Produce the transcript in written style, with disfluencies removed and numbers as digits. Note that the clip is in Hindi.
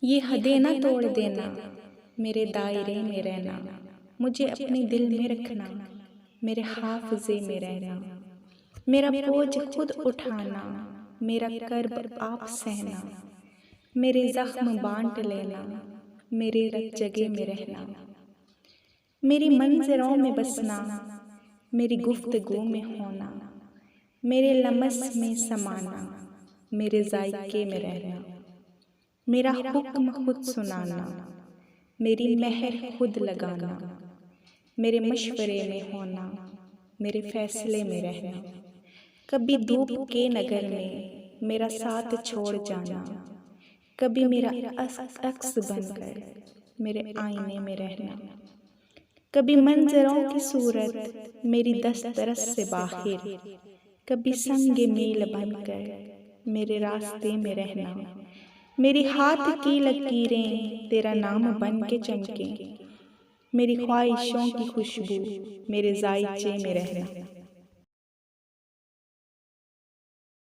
ये हदें ना तोड़ देना, मेरे दायरे में रहना, मुझे अपने दिल में रखना, मेरे हाफ़िज़े में रहना, मेरा बोझ खुद उठाना, मेरा कर्ब आप सहना, मेरे ज़ख्म बांट लेना, मेरे रग जगे में रहना, मेरी मंज़रों में बसना, मेरी गुफ्तगू में होना, मेरे लमस में समाना, मेरे ज़ायके में रहना, मेरा हुक्म खुद सुनाना, मेरी मेहर खुद लगाना, मेरे मशवरे में होना, मेरे फैसले में रहना, कभी धूप के नगर में मेरा साथ छोड़ जाना, कभी मेरा अक्स बनकर मेरे आईने में रहना, कभी मंजरों की सूरत मेरी दस्तरस से बाहर, कभी संग मील बनकर मेरे रास्ते में रहना, मेरी हाथ की लकीरें तेरा नाम बन के चमकें, मेरी ख्वाहिशों की खुशबू मेरे जायचे में रहना।